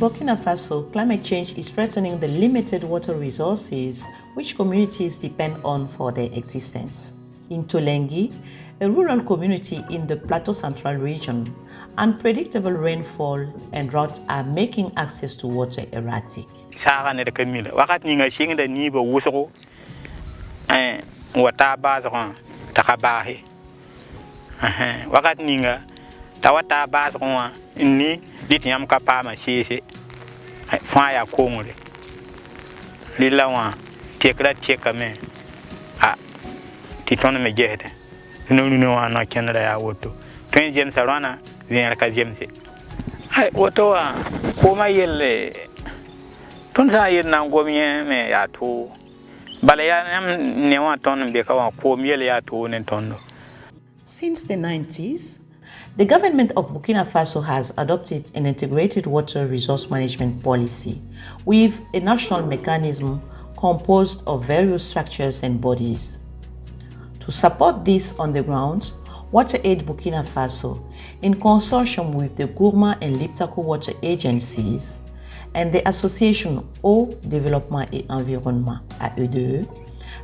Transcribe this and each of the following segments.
Burkina Faso, climate change is threatening the limited water resources which communities depend on for their existence. In Tolengi, a rural community in the Plateau Central region, unpredictable rainfall and drought are making access to water erratic. Tawata base on ni lithium kapama sisi fire kongole lilawa teka me a titona me jehde no wana kenada ya woto 20 jem sarana vien ka jemse hay woto wa ko ma yelle ton sa yen na gomye me ya to bala ya nam ne wa ton be ka wa ko mi yelle ya to ne tondo. Since the 90s, the government of Burkina Faso has adopted an integrated water resource management policy with a national mechanism composed of various structures and bodies. To support this on the ground, WaterAid Burkina Faso, in consortium with the Gourma and Liptako water agencies and the Association Eau Développement et Environnement AEDE,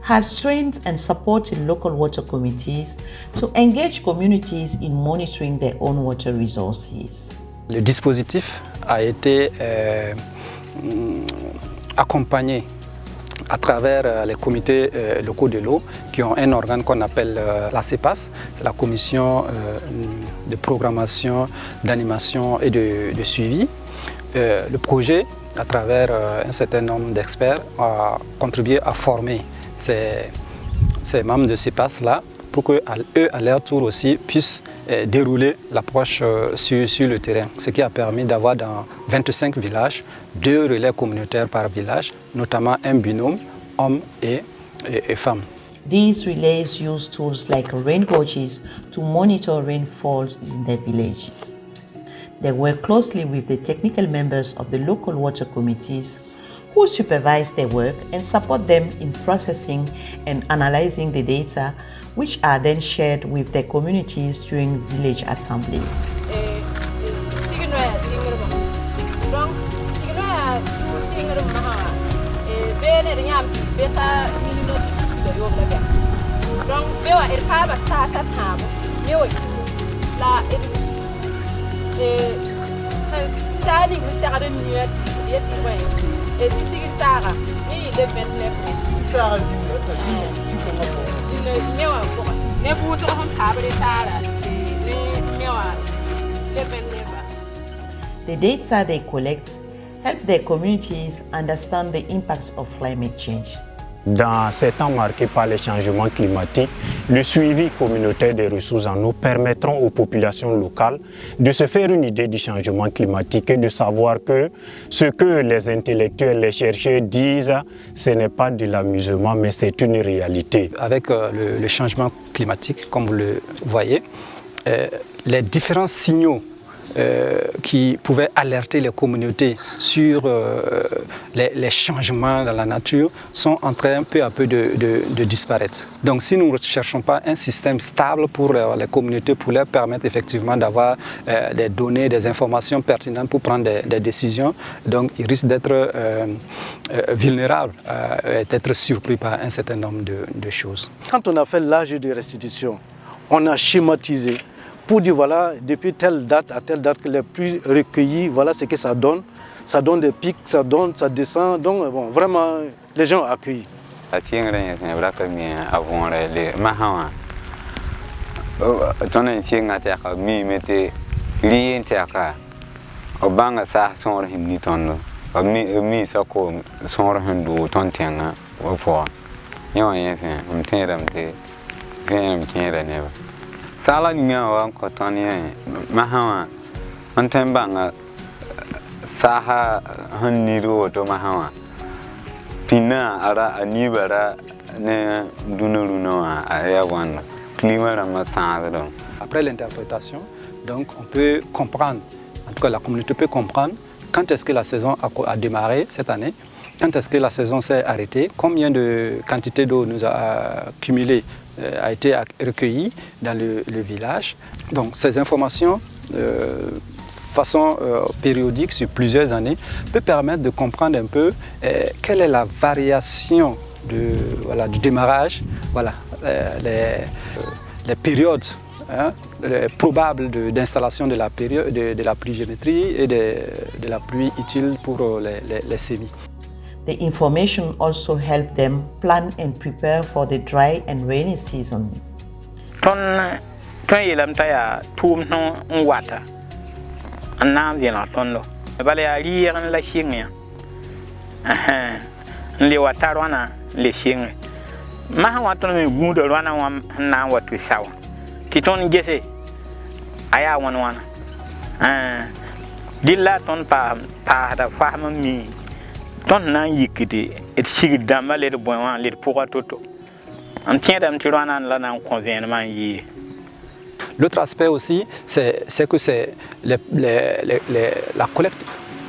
has trained and supported local water committees to engage communities in monitoring their own water resources. Le dispositif a été accompagné à travers les comités locaux de l'eau qui ont un organe qu'on appelle la CEPAS, la commission de programmation, d'animation et de suivi. Le projet, à travers un certain nombre d'experts, a contribué à former ces membres de CEPAS-là pour qu'eux, à leur tour aussi, puissent dérouler l'approche sur le terrain. Ce qui a permis d'avoir dans 25 villages 2 relais communautaires par village, notamment un binôme hommes et femmes. These relays use tools like rain gauges to monitor rainfall in their villages. They work closely with the technical members of the local water committees who supervise their work and support them in processing and analyzing the data, which are then shared with their communities during village assemblies. The data they collect help their communities understand the impacts of climate change. Dans ces temps marqués par les changements climatiques, le suivi communautaire des ressources en eau permettra aux populations locales de se faire une idée du changement climatique et de savoir que ce que les intellectuels, les chercheurs disent, ce n'est pas de l'amusement, mais c'est une réalité. Avec le changement climatique, comme vous le voyez, les différents signaux qui pouvaient alerter les communautés sur les changements dans la nature sont en train peu à peu de disparaître. Donc si nous ne recherchons pas un système stable pour les communautés, pour leur permettre effectivement d'avoir des données, des informations pertinentes pour prendre des décisions, donc ils risquent d'être vulnérables, d'être surpris par un certain nombre de choses. Quand on a fait l'âge de restitution, on a schématisé pour dire voilà, depuis telle date à telle date que les pluies recueillies, voilà ce que ça donne. Ça donne des pics, ça donne, ça descend. Donc bon, vraiment, les gens ont accueilli. Sala ninga wa kotoni mahawa antembanga saha haniru to mahawa pina ara anibara ne dunuruno ayawan climat ramasadon. Après l'interprétation, donc on peut comprendre, en tout cas la communauté peut comprendre quand est-ce que la saison a démarré cette année, quand est-ce que la saison s'est arrêtée, combien de quantité d'eau nous a cumulé a été recueilli dans le village. Donc ces informations façon périodique sur plusieurs années peut permettre de comprendre un peu quelle est la variation du démarrage, les périodes probables d'installation de la pluviométrie et de la pluie utile pour les semis. The information also helped them plan and prepare for the dry and rainy season. Ton yelam ta ya tum no wata anam dina tondo bale ya riyan la shinga le wata rwana le shinga ma wato me gudo rwana wa na watu sawa kiton gese aya wana dilla ton pa da fahma mi ton na yikidi et sigdama le bon le pour toto en tient dam ti rwana la na convainement yi. L'autre aspect aussi, c'est que la collecte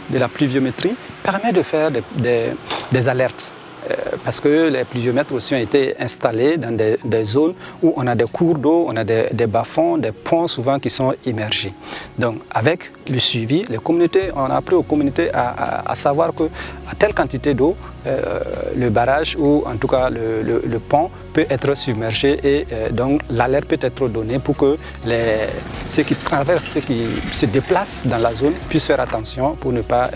de la pluviométrie permet de faire des alertes. Parce que les pluviomètres aussi ont été installés dans des zones où on a des cours d'eau, on a des bas-fonds, des ponts souvent qui sont immergés. Donc avec le suivi, on a appris aux communautés à savoir qu'à telle quantité d'eau, le barrage ou en tout cas le pont peut être submergé et donc l'alerte peut être donnée pour que ceux qui traversent, ceux qui se déplacent dans la zone puissent faire attention pour ne pas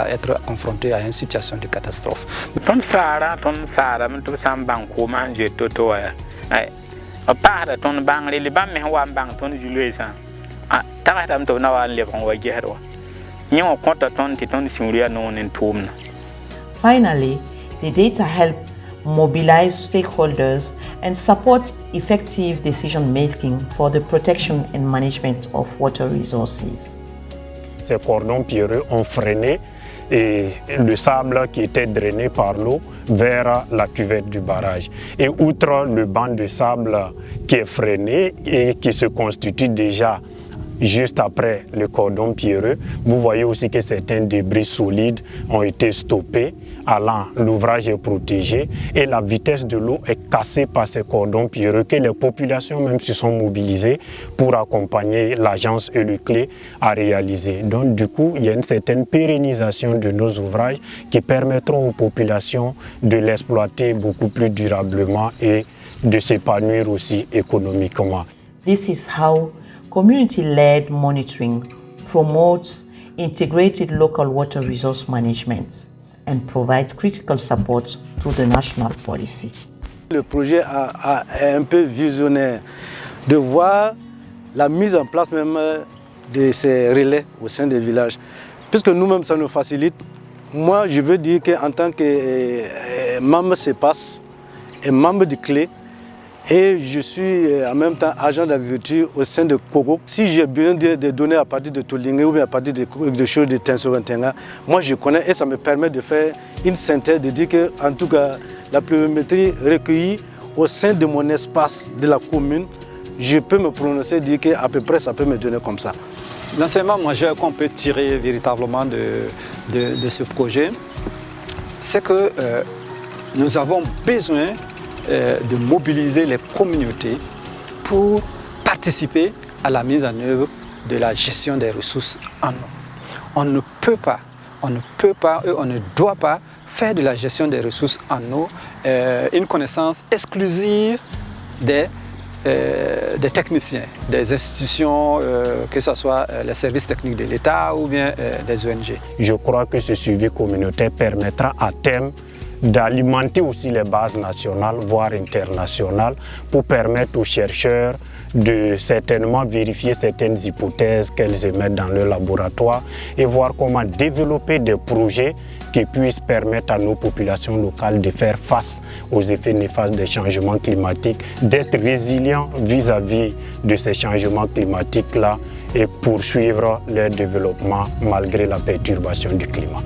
être confrontés à une situation de catastrophe. Ton sara mun to sam bang ko man je toto ai a para ton bang le bam me wa bang ton julesan a ta ta to na wa le bon wa gero nyo konta ton ti ton simuria no nen tumna. Finally, the data help mobilize stakeholders and support effective decision-making for the protection and management of water resources. Ces cordons pierreux ont freiné et le sable qui était drainé par l'eau vers la cuvette du barrage. Et outre le banc de sable qui est freiné et qui se constitue déjà juste après le cordon pierreux, vous voyez aussi que certains débris solides ont été stoppés. L'ouvrage est protégé et la vitesse de l'eau est cassée par ces cordons pierreux que les populations même se sont mobilisées pour accompagner l'agence et le clé à réaliser. Donc du coup, il y a une certaine pérennisation de nos ouvrages qui permettront aux populations de l'exploiter beaucoup plus durablement et de s'épanouir aussi économiquement. This is how community-led monitoring promotes integrated local water resource management and provides critical support to the national policy. Le projet est un peu visionnaire de voir la mise en place même de ces relais au sein des villages. Puisque nous-mêmes, ça nous facilite. Moi, je veux dire qu'en tant que membre CEPAS et membre de CLÉ, et je suis en même temps agent d'agriculture au sein de Kogo. Si j'ai besoin de données à partir de Tolingue ou bien à partir de choses de Tensoventenga, moi je connais et ça me permet de faire une synthèse, de dire que en tout cas la pluviométrie recueillie au sein de mon espace de la commune, je peux me prononcer, dire qu'à peu près ça peut me donner comme ça. L'enseignement majeur qu'on peut tirer véritablement de ce projet, c'est que nous avons besoin de mobiliser les communautés pour participer à la mise en œuvre de la gestion des ressources en eau. On ne peut pas et on ne doit pas faire de la gestion des ressources en eau une connaissance exclusive des techniciens, des institutions, que ce soit les services techniques de l'État ou bien des ONG. Je crois que ce suivi communautaire permettra à terme d'alimenter aussi les bases nationales, voire internationales, pour permettre aux chercheurs de certainement vérifier certaines hypothèses qu'elles émettent dans le laboratoire et voir comment développer des projets qui puissent permettre à nos populations locales de faire face aux effets néfastes des changements climatiques, d'être résilients vis-à-vis de ces changements climatiques-là et poursuivre leur développement malgré la perturbation du climat.